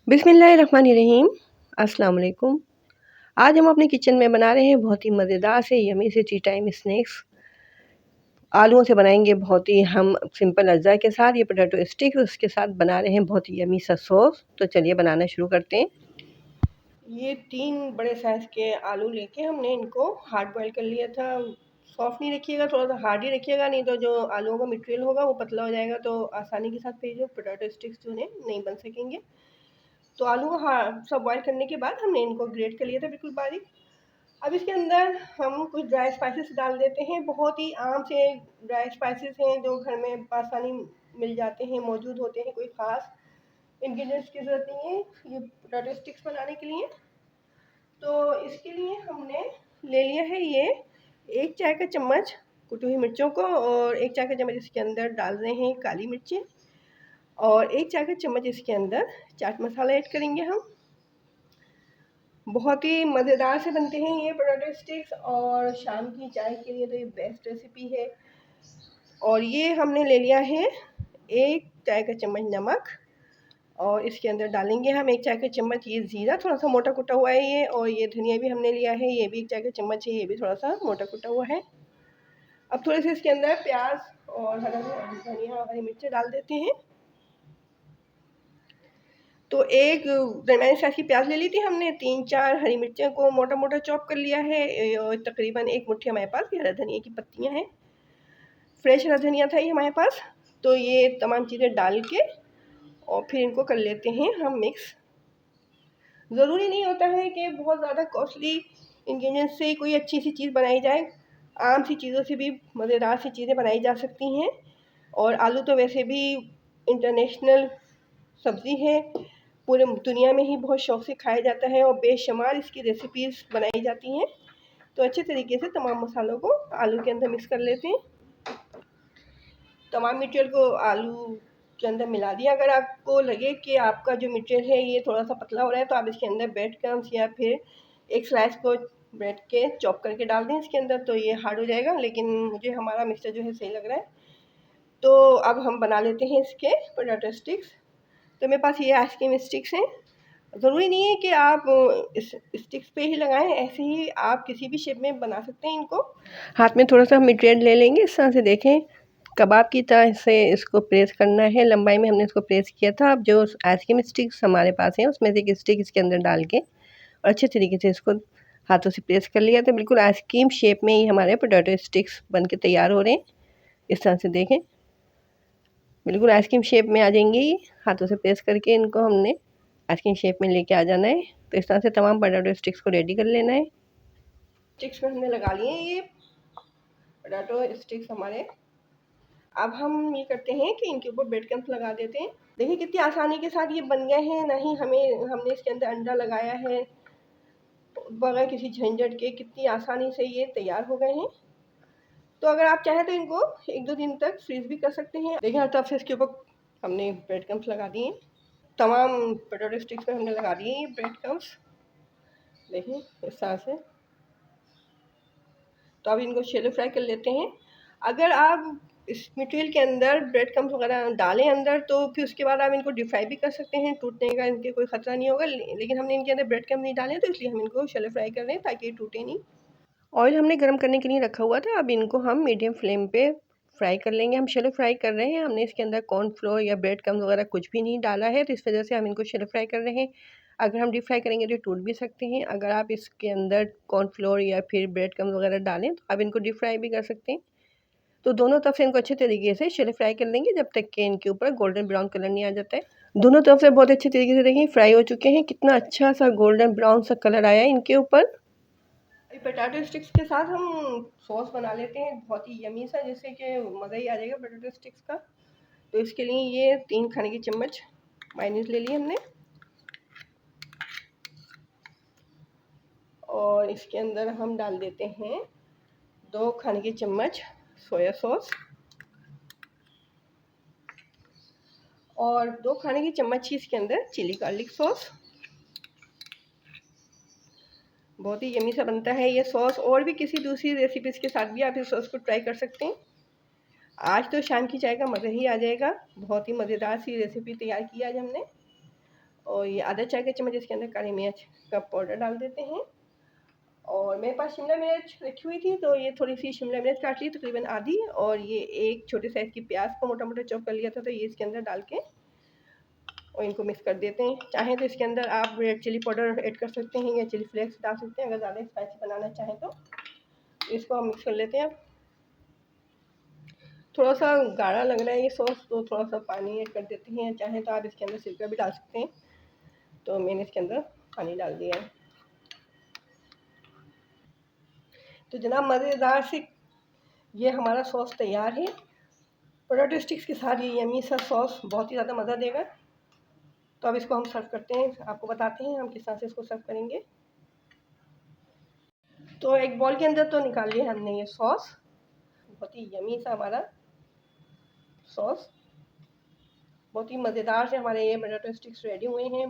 बिस्मिल्लाहिर्रहमानिर्रहीम। अस्सलाम वालेकुम। आज हम अपने किचन में बना रहे हैं बहुत ही मज़ेदार से यमी से टी टाइम स्नैक्स। आलूओं से बनाएंगे बहुत ही हम सिंपल अज्जा के साथ ये पोटैटो स्टिक्स, उसके साथ बना रहे हैं बहुत ही यमी सा सॉस। तो चलिए बनाना शुरू करते हैं। ये 3 बड़े साइज़ के आलू लेके हमने इनको हार्ड बॉयल कर लिया था। सॉफ्ट नहीं रखिएगा, थोड़ा सा हार्ड ही रखिएगा, नहीं तो जो आलूओं का मटेरियल होगा वो पतला हो जाएगा, तो आसानी के साथ फिर जो पोटैटो स्टिक्स जो है नहीं बन सकेंगे। तो आलू को सब बॉयल करने के बाद हमने इनको ग्रेट कर लिया था बिल्कुल बारीक। अब इसके अंदर हम कुछ ड्राई स्पाइसेस डाल देते हैं। बहुत ही आम से ड्राई स्पाइसेस हैं जो घर में आसानी मिल जाते हैं, मौजूद होते हैं, कोई ख़ास इंग्रेडिएंट्स की ज़रूरत नहीं है ये पोटैटो स्टिक्स बनाने के लिए। तो इसके लिए हमने ले लिया है ये 1 चाय का चम्मच कुटी हुई मिर्चों को, और 1 चाय का चम्मच इसके अंदर डाल रहे हैं काली मिर्चें, और 1 चाय का चम्मच इसके अंदर चाट मसाला ऐड करेंगे हम। बहुत ही मज़ेदार से बनते हैं ये पोटैटो स्टिक्स, और शाम की चाय के लिए तो ये बेस्ट रेसिपी है। और ये हमने ले लिया है 1 चाय का चम्मच नमक, और इसके अंदर डालेंगे हम 1 चाय का चम्मच ये ज़ीरा, थोड़ा सा मोटा कुटा हुआ है ये। और ये धनिया भी हमने लिया है, ये भी 1 चाय का चम्मच है, ये भी थोड़ा सा मोटा कुटा हुआ है। अब थोड़े से इसके अंदर प्याज और हरा धनिया और हरी मिर्ची डाल देते हैं। तो एक दरमियानी साइज़ की प्याज ले ली थी हमने, 3-4 हरी मिर्चें को मोटा मोटा चॉप कर लिया है, और तकरीबन 1 मुट्ठी हमारे पास हरा धनिया की पत्तियां हैं, फ्रेश हरा धनिया था ये हमारे पास। तो ये तमाम चीज़ें डाल के और फिर इनको कर लेते हैं हम मिक्स। ज़रूरी नहीं होता है कि बहुत ज़्यादा कॉस्टली इंग्रेडिएंट्स से कोई अच्छी सी चीज़ बनाई जाए, आम सी चीज़ों से भी मज़ेदार सी चीज़ें बनाई जा सकती हैं। और आलू तो वैसे भी इंटरनेशनल सब्ज़ी है, पूरे दुनिया में ही बहुत शौक़ से खाया जाता है, और बेशुमार इसकी रेसिपीज़ बनाई जाती हैं। तो अच्छे तरीके से तमाम मसालों को आलू के अंदर मिक्स कर लेते हैं। तमाम मटेरियल को आलू के अंदर मिला दिया। अगर आपको लगे कि आपका जो मटेरियल है ये थोड़ा सा पतला हो रहा है, तो आप इसके अंदर ब्रेड क्रम्स या फिर एक स्लाइस को ब्रेड के चॉप करके डाल दें इसके अंदर, तो ये हार्ड हो जाएगा। लेकिन मुझे हमारा मिक्सचर जो है सही लग रहा है। तो अब हम बना लेते हैं इसके पोटैटो स्टिक्स। तो मेरे पास ये आइसक्रीम स्टिक्स हैं। ज़रूरी नहीं है कि आप इस स्टिक्स पे ही लगाएं, ऐसे ही आप किसी भी शेप में बना सकते हैं इनको। हाथ में थोड़ा सा मटेरियल ले लेंगे, इस तरह से देखें कबाब की तरह से इसको प्रेस करना है। लंबाई में हमने इसको प्रेस किया था। अब जो आइसक्रीम स्टिक्स हमारे पास हैं उसमें से एक स्टिक इसके अंदर डाल के और अच्छे तरीके से इसको हाथों से प्रेस कर लिया। तो बिल्कुल आइसक्रीम शेप में ही हमारे पोटैटो स्टिक्स बन के तैयार हो रहे हैं। इस तरह से देखें बिल्कुल आइसक्रीम शेप में आ जाएंगे ये। हाथों से प्रेस करके इनको हमने आइसक्रीम शेप में लेके आ जाना है। तो इस तरह से तमाम पोटैटो स्टिक्स को रेडी कर लेना है। स्टिक्स में हमने लगा लिए ये पोटैटो स्टिक्स हमारे। अब हम ये करते हैं कि इनके ऊपर ब्रेड क्रम्स लगा देते हैं। देखिए कितनी आसानी के साथ ये बन गए हैं, नहीं हमने इसके अंदर अंडा लगाया है, बगैर किसी झंझट के कितनी आसानी से ये तैयार हो गए हैं। तो अगर आप चाहें तो इनको 1-2 दिन तक फ्रीज भी कर सकते हैं। देखिए हर तरफ से इसके ऊपर हमने ब्रेड क्रम्स लगा दिए। तमाम पोटैटो स्टिक्स पर हमने लगा दिए ये ब्रेड क्रम्स, देखिए इस तरह से। तो अब इनको शैलो फ्राई कर लेते हैं। अगर आप इस मटेरियल के अंदर ब्रेड क्रम्स वगैरह डालें अंदर, तो फिर उसके बाद आप इनको डीप फ्राई भी कर सकते हैं, टूटने का इनके कोई ख़तरा नहीं होगा। लेकिन हमने इनके अंदर ब्रेड क्रम्स नहीं डाले, तो इसलिए हम इनको शैलो फ्राई कर रहे हैं ताकि ये टूटे नहीं। ऑयल हमने गर्म करने के लिए रखा हुआ था। अब इनको हम मीडियम फ्लेम पे फ्राई कर लेंगे। हम शैलो फ्राई कर रहे हैं, हमने इसके अंदर कॉर्नफ्लोर या ब्रेड क्रम्स वगैरह कुछ भी नहीं डाला है, तो इस वजह से हम इनको शैलो फ्राई कर रहे हैं। अगर हम डीप फ्राई करेंगे तो टूट भी सकते हैं। अगर आप इसके अंदर कॉर्नफ्लोर या फिर ब्रेड क्रम्स वगैरह डालें तो आप इनको डीप फ्राई भी कर सकते हैं। तो दोनों तरफ से इनको अच्छे तरीके से शैलो फ्राई कर लेंगे जब तक कि इनके ऊपर गोल्डन ब्राउन कलर नहीं आ जाता है। दोनों तरफ से बहुत अच्छे तरीके से देखिए फ्राई हो चुके हैं। कितना अच्छा सा गोल्डन ब्राउन सा कलर आया है इनके ऊपर। पोटैटो स्टिक्स के साथ हम सॉस बना लेते हैं बहुत ही यमी सा, जिससे कि मज़ा ही आ जाएगा पोटैटो स्टिक्स का। तो इसके लिए ये 3 खाने की चम्मच मायोनीज़ ले ली हमने, और इसके अंदर हम डाल देते हैं 2 खाने की चम्मच सोया सॉस, और 2 खाने की चम्मच ही इसके अंदर चिली गार्लिक सॉस। बहुत ही यमी सा बनता है ये सॉस, और भी किसी दूसरी रेसिपीज़ के साथ भी आप इस सॉस को ट्राई कर सकते हैं। आज तो शाम की चाय का मज़ा ही आ जाएगा। बहुत ही मज़ेदार सी रेसिपी तैयार की आज हमने। और ये आधा चाय का चम्मच इसके अंदर काली मिर्च का पाउडर डाल देते हैं। और मेरे पास शिमला मिर्च रखी हुई थी तो ये थोड़ी सी शिमला मिर्च काट ली तकरीबन आधी, और ये एक छोटे साइज़ की प्याज को मोटा मोटा चॉप कर लिया था, तो ये इसके अंदर डाल के और इनको मिक्स कर देते हैं। चाहें तो इसके अंदर आप रेड चिली पाउडर ऐड कर सकते हैं या चिली फ्लेक्स डाल सकते हैं अगर ज़्यादा स्पाइसी बनाना चाहें तो। इसको हम मिक्स कर लेते हैं। थोड़ा सा गाढ़ा लग रहा है ये सॉस, तो थोड़ा सा पानी ऐड कर देते हैं। चाहें तो आप इसके अंदर सिरका भी डाल सकते हैं, तो मैंने इसके अंदर पानी डाल दिया है। तो जनाब मज़ेदार से ये हमारा सॉस तैयार है। पोटैटो स्टिक्स के साथ ये यमी सा सॉस बहुत ही ज़्यादा मज़ा देगा। तो अब इसको हम सर्व करते हैं, आपको बताते हैं हम किस तरह से इसको सर्व करेंगे। तो एक बॉल के अंदर तो निकाल लिया हमने ये सॉस, बहुत ही यमी सा हमारा सॉस, बहुत ही मज़ेदार से हमारे ये पोटैटो स्टिक्स रेडी हुए हैं।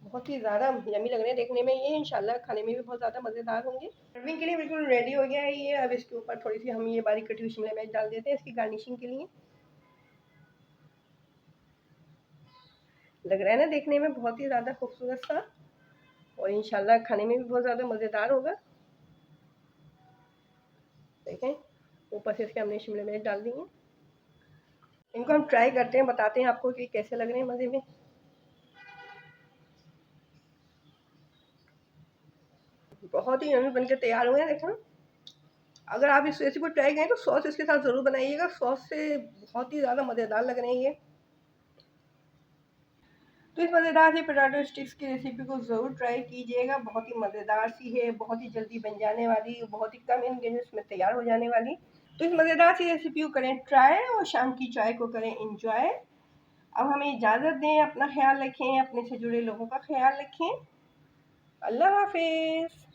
बहुत ही ज़्यादा यमी लग रहे हैं देखने में ये, इंशाल्लाह खाने में भी बहुत ज़्यादा मज़ेदार होंगे। सर्विंग के लिए बिल्कुल रेडी हो गया है ये। अब इसके ऊपर थोड़ी सी हम ये बारीक कटी हुई शिमला मिर्च डाल देते हैं इसकी गार्निशिंग के लिए। लग रहा है ना देखने में बहुत ही ज़्यादा खूबसूरत सा, और इंशाल्लाह खाने में भी बहुत ज़्यादा मज़ेदार होगा। देखें ऊपर से इसके हमने शिमला मिर्च डाल दी है। इनको हम ट्राई करते हैं, बताते हैं आपको कि कैसे लग रहे हैं मज़े में। बहुत ही यम्मी बनकर तैयार हुए हैं। देखो अगर आप इस रेसिपी को ट्राई करें तो सॉस इसके साथ ज़रूर बनाइएगा, सॉस से बहुत ही ज़्यादा मज़ेदार लग रहे हैं ये। तो इस मज़ेदार सी पोटैटो स्टिक्स की रेसिपी को ज़रूर ट्राई कीजिएगा। बहुत ही मज़ेदार सी है, बहुत ही जल्दी बन जाने वाली, बहुत ही कम इंग्रेडिएंट्स में तैयार हो जाने वाली। तो इस मज़ेदार सी रेसिपी को करें ट्राई और शाम की चाय को करें इंजॉय। अब हमें इजाज़त दें, अपना ख्याल रखें, अपने से जुड़े लोगों का ख्याल रखें। अल्लाह हाफिज़।